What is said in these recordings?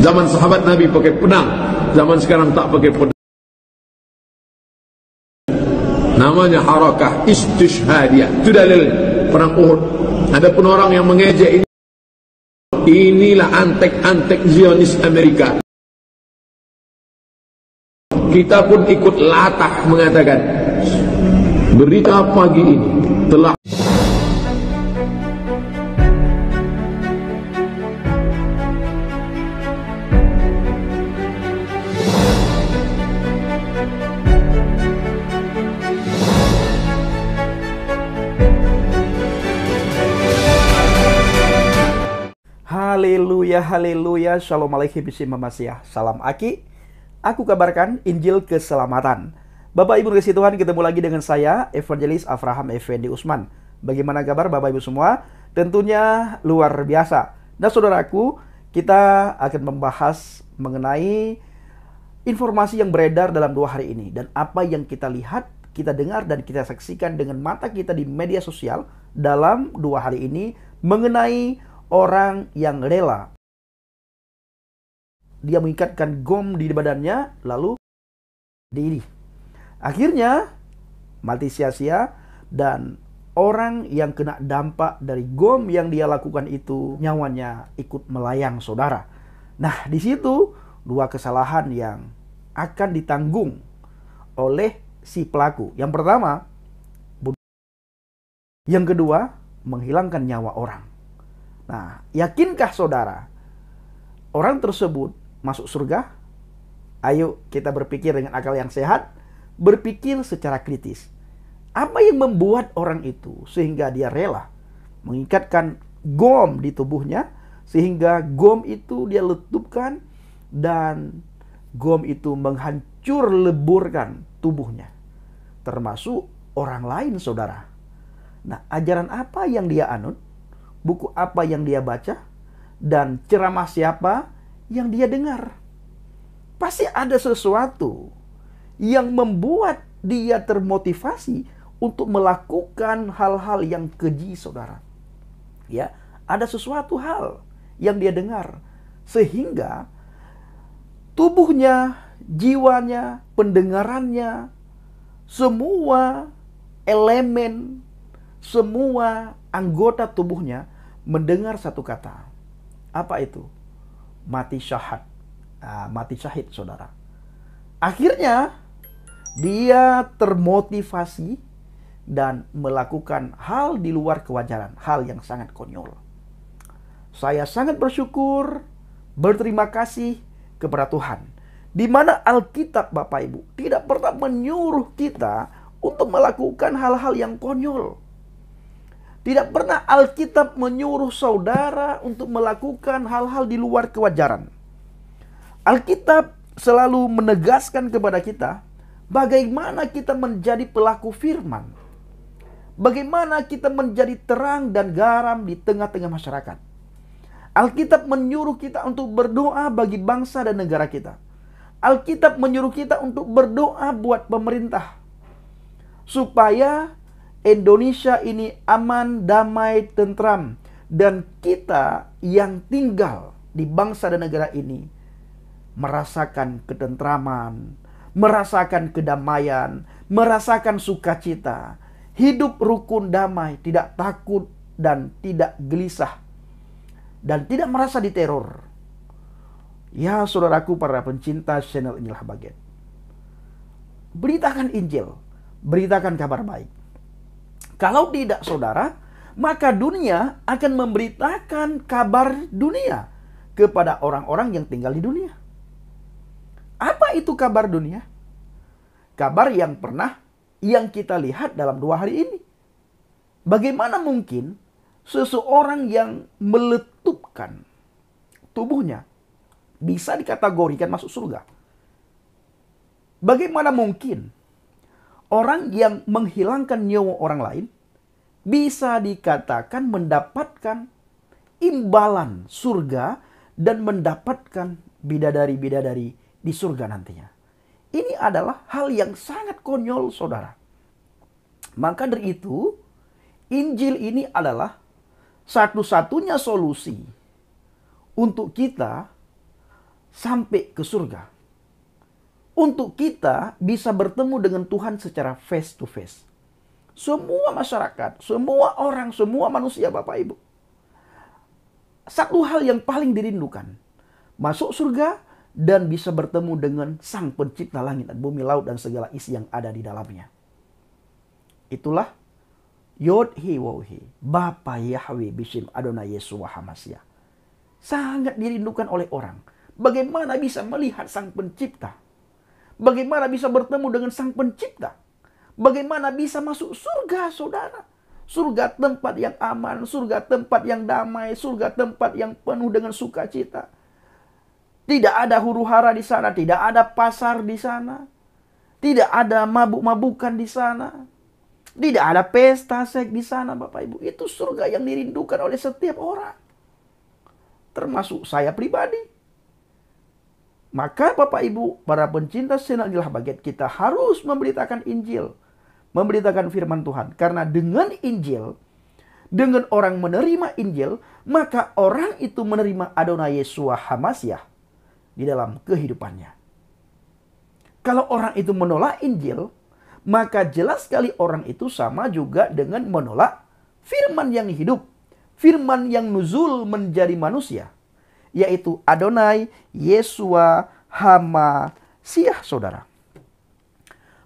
Zaman sahabat Nabi pakai pedang, zaman sekarang tak pakai pedang. Namanya harakah istishhadiyah. Itu dalil perang Uhud. Ada pun orang yang mengejek ini, inilah antek-antek Zionis Amerika. Kita pun ikut latah mengatakan berita pagi ini telah Haleluya, haleluya, shalom alaikum bismillahirrahmanirrahim. Salam Aki, aku kabarkan Injil keselamatan. Bapak Ibu kasih Tuhan, ketemu lagi dengan saya, Evangelis Avraham Effendi Usman. Bagaimana kabar Bapak Ibu semua? Tentunya luar biasa. Nah saudaraku, kita akan membahas mengenai informasi yang beredar dalam 2 hari ini. Dan apa yang kita lihat, kita dengar, dan kita saksikan dengan mata kita di media sosial dalam 2 hari ini mengenai orang yang rela dia mengikatkan gom di badannya lalu diri. Akhirnya mati sia-sia, dan orang yang kena dampak dari gom yang dia lakukan itu nyawanya ikut melayang saudara. Nah, di situ 2 kesalahan yang akan ditanggung oleh si pelaku. Yang pertama, yang kedua, menghilangkan nyawa orang. Nah, yakinkah saudara orang tersebut masuk surga? Ayo kita berpikir dengan akal yang sehat, berpikir secara kritis. Apa yang membuat orang itu sehingga dia rela mengikatkan gom di tubuhnya, sehingga gom itu dia letupkan dan gom itu menghancur leburkan tubuhnya, termasuk orang lain saudara. Nah, ajaran apa yang dia anut? Buku apa yang dia baca, dan ceramah siapa yang dia dengar. Pasti ada sesuatu yang membuat dia termotivasi untuk melakukan hal-hal yang keji saudara. Ya, ada sesuatu hal yang dia dengar sehingga tubuhnya, jiwanya, pendengarannya, semua elemen, semua anggota tubuhnya mendengar satu kata. Apa itu? Mati syahid. Mati syahid saudara. Akhirnya dia termotivasi dan melakukan hal di luar kewajaran, hal yang sangat konyol. Saya sangat bersyukur, berterima kasih kepada Tuhan, di mana Alkitab Bapak Ibu tidak pernah menyuruh kita untuk melakukan hal-hal yang konyol. Tidak pernah Alkitab menyuruh saudara untuk melakukan hal-hal di luar kewajaran. Alkitab selalu menegaskan kepada kita bagaimana kita menjadi pelaku firman. Bagaimana kita menjadi terang dan garam di tengah-tengah masyarakat. Alkitab menyuruh kita untuk berdoa bagi bangsa dan negara kita. Alkitab menyuruh kita untuk berdoa buat pemerintah, supaya Indonesia ini aman, damai, tentram. Dan kita yang tinggal di bangsa dan negara ini merasakan ketentraman, merasakan kedamaian, merasakan sukacita. Hidup rukun damai, tidak takut dan tidak gelisah. Dan tidak merasa diteror. Ya saudaraku para pencinta channel Inilah Bagian. Beritakan Injil, beritakan kabar baik. Kalau tidak saudara, maka dunia akan memberitakan kabar dunia kepada orang-orang yang tinggal di dunia. Apa itu kabar dunia? Kabar yang kita lihat dalam 2 hari ini. Bagaimana mungkin seseorang yang meletupkan tubuhnya bisa dikategorikan masuk surga? Bagaimana mungkin orang yang menghilangkan nyawa orang lain bisa dikatakan mendapatkan imbalan surga dan mendapatkan bidadari-bidadari di surga nantinya? Ini adalah hal yang sangat konyol saudara. Maka dari itu, Injil ini adalah satu-satunya solusi untuk kita sampai ke surga. Untuk kita bisa bertemu dengan Tuhan secara face to face. Semua masyarakat, semua orang, semua manusia Bapak Ibu. Satu hal yang paling dirindukan. Masuk surga dan bisa bertemu dengan Sang Pencipta langit dan bumi, laut dan segala isi yang ada di dalamnya. Itulah Yod-Hi Waw-Hi, Bapa Yahweh Bisim Adonai Yeshua HaMashiach. Sangat dirindukan oleh orang. Bagaimana bisa melihat Sang Pencipta? Bagaimana bisa bertemu dengan Sang Pencipta? Bagaimana bisa masuk surga, saudara? Surga tempat yang aman, surga tempat yang damai, surga tempat yang penuh dengan sukacita. Tidak ada huru-hara di sana, tidak ada pasar di sana. Tidak ada mabuk-mabukan di sana. Tidak ada pesta seks di sana, Bapak Ibu. Itu surga yang dirindukan oleh setiap orang. Termasuk saya pribadi. Maka Bapak Ibu, para pencinta channel Inilah Baget, kita harus memberitakan Injil. Memberitakan firman Tuhan. Karena dengan Injil, dengan orang menerima Injil, maka orang itu menerima Adonai Yeshua HaMashiach di dalam kehidupannya. Kalau orang itu menolak Injil, maka jelas sekali orang itu sama juga dengan menolak firman yang hidup. Firman yang nuzul menjadi manusia. Yaitu Adonai Yeshua HaMashiach, saudara.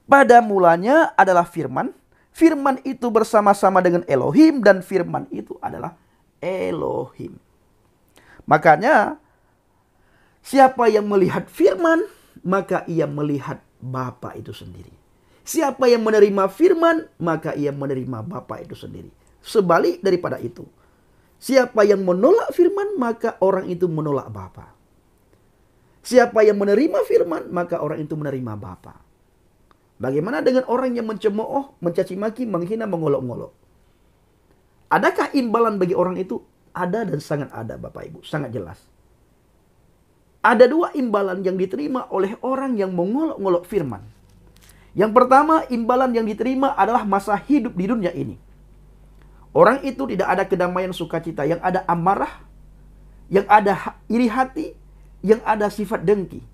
Pada mulanya adalah firman. Firman itu bersama-sama dengan Elohim. Dan firman itu adalah Elohim. Makanya siapa yang melihat firman, maka ia melihat Bapa itu sendiri. Siapa yang menerima firman, maka ia menerima Bapa itu sendiri. Sebalik daripada itu, siapa yang menolak firman, maka orang itu menolak Bapa. Siapa yang menerima firman, maka orang itu menerima Bapa. Bagaimana dengan orang yang mencemooh, mencaci maki, menghina, mengolok-ngolok? Adakah imbalan bagi orang itu? Ada dan sangat ada, Bapak Ibu. Sangat jelas. Ada dua imbalan yang diterima oleh orang yang mengolok-ngolok firman. Yang pertama, imbalan yang diterima adalah masa hidup di dunia ini. Orang itu tidak ada kedamaian sukacita, yang ada amarah, yang ada iri hati, yang ada sifat dengki.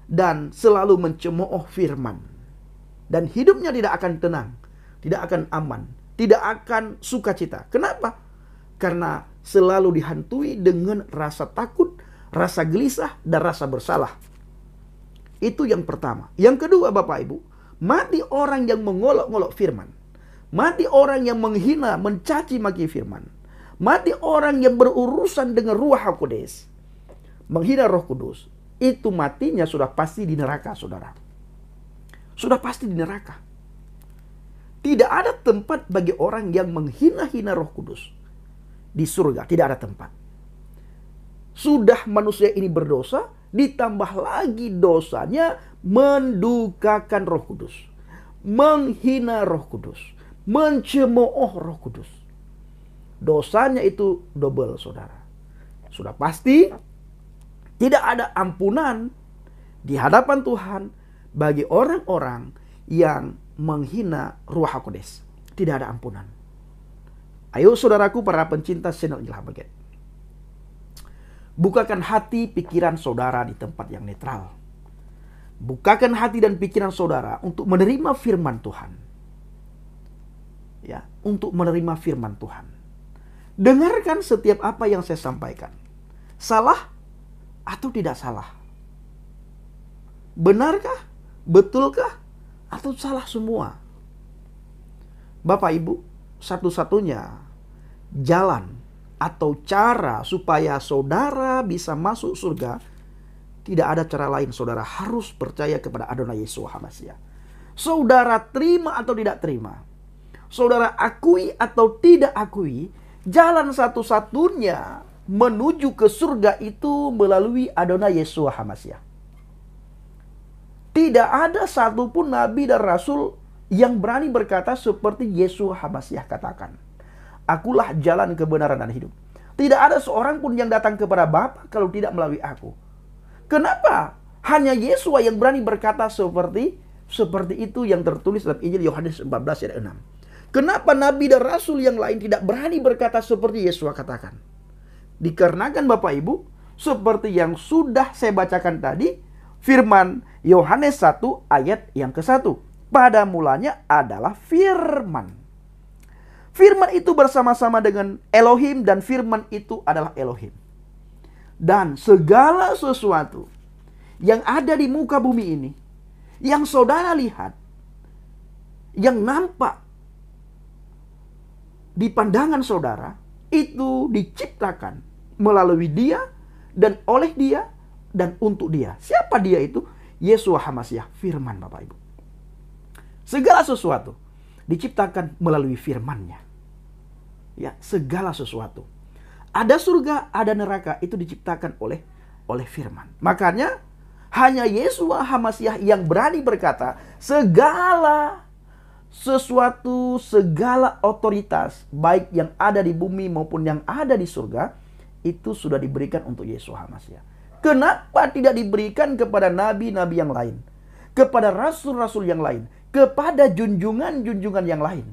Dan selalu mencemooh firman. Dan hidupnya tidak akan tenang, tidak akan aman, tidak akan sukacita. Kenapa? Karena selalu dihantui dengan rasa takut, rasa gelisah, dan rasa bersalah. Itu yang pertama. Yang kedua, Bapak Ibu, mati orang yang mengolok-ngolok firman. Mati orang yang menghina, mencaci maki firman. Mati orang yang berurusan dengan Ruach HaKodes, menghina Roh Kudus. Itu matinya sudah pasti di neraka, saudara. Sudah pasti di neraka. Tidak ada tempat bagi orang yang menghina-hina Roh Kudus. Di surga tidak ada tempat. Sudah manusia ini berdosa, ditambah lagi dosanya mendukakan Roh Kudus, menghina Roh Kudus, mencemooh Roh Kudus. Dosanya itu double, saudara. Sudah pasti tidak ada ampunan di hadapan Tuhan bagi orang-orang yang menghina Ruach HaKodes. Tidak ada ampunan. Ayo saudaraku, para pencinta channel Inilah Baget, bukakan hati pikiran saudara di tempat yang netral. Bukakan hati dan pikiran saudara untuk menerima firman Tuhan. Ya, untuk menerima firman Tuhan. Dengarkan setiap apa yang saya sampaikan. Salah atau tidak salah? Benarkah? Betulkah? Atau salah semua? Bapak Ibu, satu-satunya jalan atau cara supaya saudara bisa masuk surga, tidak ada cara lain. Saudara harus percaya kepada Adonai Yeshua HaMashiach. Saudara terima atau tidak terima, saudara akui atau tidak akui, jalan satu-satunya menuju ke surga itu melalui Adonai Yeshua HaMashiach. Tidak ada satupun nabi dan rasul yang berani berkata seperti Yeshua HaMashiach katakan, "Akulah jalan, kebenaran, dan hidup." Tidak ada seorang pun yang datang kepada Bapa kalau tidak melalui aku. Kenapa? Hanya Yeshua yang berani berkata seperti itu yang tertulis dalam Injil Yohanes 14 ayat 6. Kenapa nabi dan rasul yang lain tidak berani berkata seperti Yeshua katakan? Dikarenakan Bapak Ibu, Seperti yang sudah saya bacakan tadi, firman Yohanes 1 ayat yang ke-1. Pada mulanya adalah firman. Firman itu bersama-sama dengan Elohim dan firman itu adalah Elohim. Dan segala sesuatu yang ada di muka bumi ini, yang saudara lihat, yang nampak di pandangan saudara, itu diciptakan melalui Dia dan oleh Dia dan untuk Dia. Siapa Dia itu? Yeshua HaMashiach, firman Bapak Ibu. Segala sesuatu diciptakan melalui firman-Nya. Ya, segala sesuatu. Ada surga, ada neraka, itu diciptakan oleh firman. Makanya hanya Yeshua HaMashiach yang berani berkata, segala sesuatu, segala otoritas, baik yang ada di bumi maupun yang ada di surga, itu sudah diberikan untuk Yeshua HaMashiach. Kenapa tidak diberikan kepada nabi-nabi yang lain, kepada rasul-rasul yang lain, kepada junjungan-junjungan yang lain?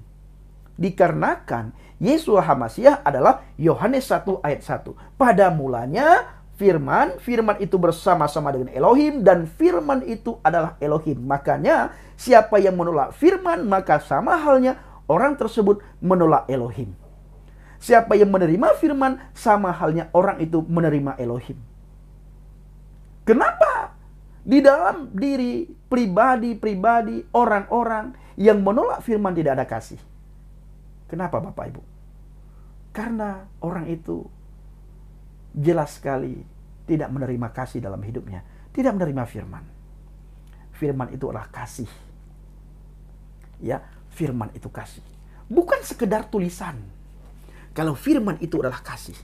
Dikarenakan Yeshua HaMashiach adalah Yohanes 1 ayat 1. Pada mulanya firman, firman itu bersama-sama dengan Elohim dan firman itu adalah Elohim. Makanya siapa yang menolak firman, maka sama halnya orang tersebut menolak Elohim. Siapa yang menerima firman, sama halnya orang itu menerima Elohim. Kenapa? Di dalam diri pribadi-pribadi orang-orang yang menolak firman tidak ada kasih. Kenapa Bapak Ibu? Karena orang itu jelas sekali tidak menerima kasih dalam hidupnya. Tidak menerima firman. Firman itu adalah kasih. Ya, firman itu kasih. Bukan sekedar tulisan. Kalau firman itu adalah kasih.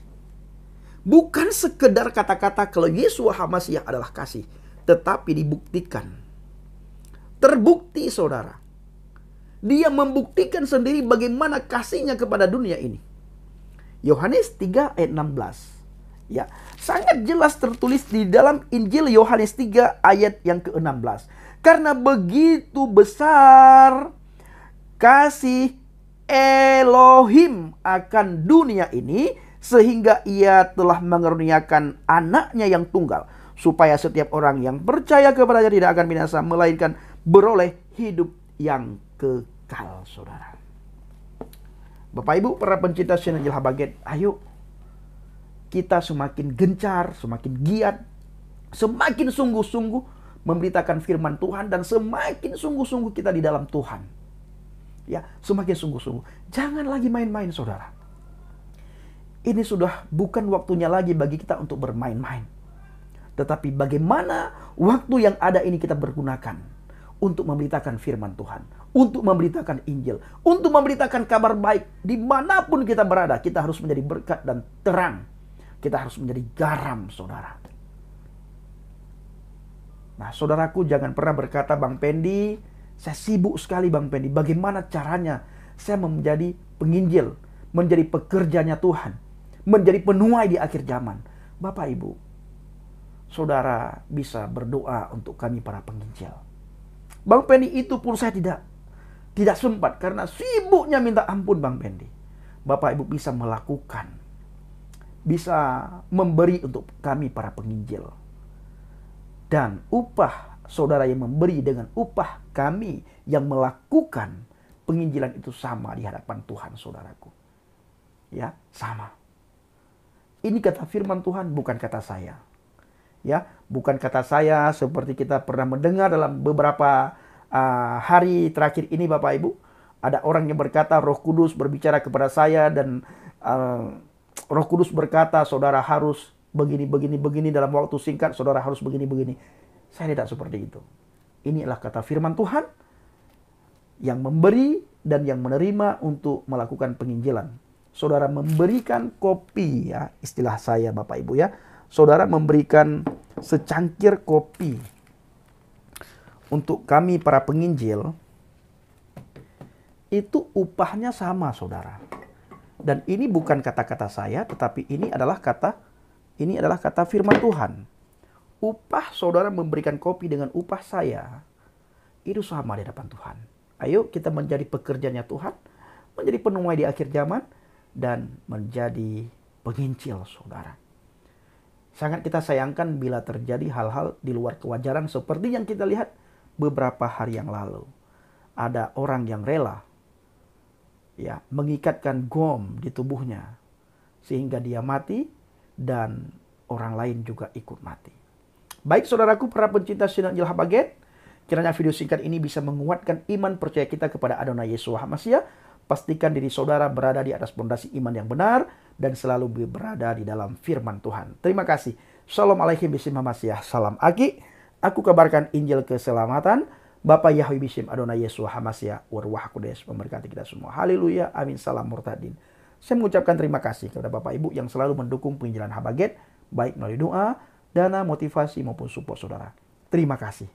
Bukan sekedar kata-kata kalau Yeshua HaMashiach adalah kasih. Tetapi dibuktikan. Terbukti saudara. Dia membuktikan sendiri bagaimana kasihnya kepada dunia ini. Yohanes 3 ayat 16. Ya, sangat jelas tertulis di dalam Injil Yohanes 3 ayat yang ke-16. Karena begitu besar kasih Elohim akan dunia ini, sehingga Ia telah mengaruniakan anaknya yang tunggal, supaya setiap orang yang percaya kepadanya tidak akan binasa, melainkan beroleh hidup yang kekal, saudara. Bapak Ibu, para pencinta channel Injil Habaget, ayo kita semakin gencar, semakin giat, semakin sungguh-sungguh memberitakan firman Tuhan, dan semakin sungguh-sungguh kita di dalam Tuhan. Ya, semakin sungguh-sungguh. Jangan lagi main-main, saudara. Ini sudah bukan waktunya lagi bagi kita untuk bermain-main. Tetapi bagaimana waktu yang ada ini kita bergunakan untuk memberitakan firman Tuhan, untuk memberitakan Injil, untuk memberitakan kabar baik. Dimanapun kita berada, kita harus menjadi berkat dan terang. Kita harus menjadi garam, saudara. Nah, saudaraku, jangan pernah berkata, Bang Pendi, saya sibuk sekali Bang Pendi. Bagaimana caranya saya menjadi penginjil, menjadi pekerjanya Tuhan, menjadi penuai di akhir zaman? Bapak Ibu, saudara bisa berdoa untuk kami para penginjil. Bang Pendi, itu pun saya tidak sempat karena sibuknya minta ampun Bang Pendi. Bapak Ibu bisa melakukan, bisa memberi untuk kami para penginjil. Dan upah saudara yang memberi dengan upah kami yang melakukan penginjilan itu sama di hadapan Tuhan, saudaraku. Ya, sama. Ini kata firman Tuhan, bukan kata saya. Ya, bukan kata saya seperti kita pernah mendengar dalam beberapa hari terakhir ini, Bapak Ibu. Ada orang yang berkata, Roh Kudus berbicara kepada saya dan Roh Kudus berkata, saudara harus begini dalam waktu singkat, saudara harus begini. Saya tidak seperti itu. Ini adalah kata firman Tuhan yang memberi dan yang menerima untuk melakukan penginjilan. Saudara memberikan kopi, ya, istilah saya Bapak Ibu ya. Saudara memberikan secangkir kopi untuk kami para penginjil, itu upahnya sama, saudara. Dan ini bukan kata-kata saya, tetapi ini adalah kata firman Tuhan. Upah saudara memberikan kopi dengan upah saya, itu sama di hadapan Tuhan. Ayo kita menjadi pekerjanya Tuhan, menjadi penuai di akhir zaman, dan menjadi penginjil, saudara. Sangat kita sayangkan bila terjadi hal-hal di luar kewajaran seperti yang kita lihat beberapa hari yang lalu. Ada orang yang rela ya mengikatkan gom di tubuhnya sehingga dia mati dan orang lain juga ikut mati. Baik saudaraku para pencinta Sinar Injil Habaget, kiranya video singkat ini bisa menguatkan iman percaya kita kepada Adonai Yeshua HaMashiach. Pastikan diri saudara berada di atas pondasi iman yang benar dan selalu berada di dalam firman Tuhan. Terima kasih. Shalom alaikum bisim HaMashiach. Salam Aki. Aku kabarkan Injil keselamatan. Bapa Yahweh bisim Adonai Yeshua HaMashiach. Warwah Kudes memberkati kita semua. Haleluya. Amin. Salam murtadin. Saya mengucapkan terima kasih kepada Bapak Ibu yang selalu mendukung penginjilan Habaget, baik melalui doa, dana, motivasi maupun support saudara. Terima kasih.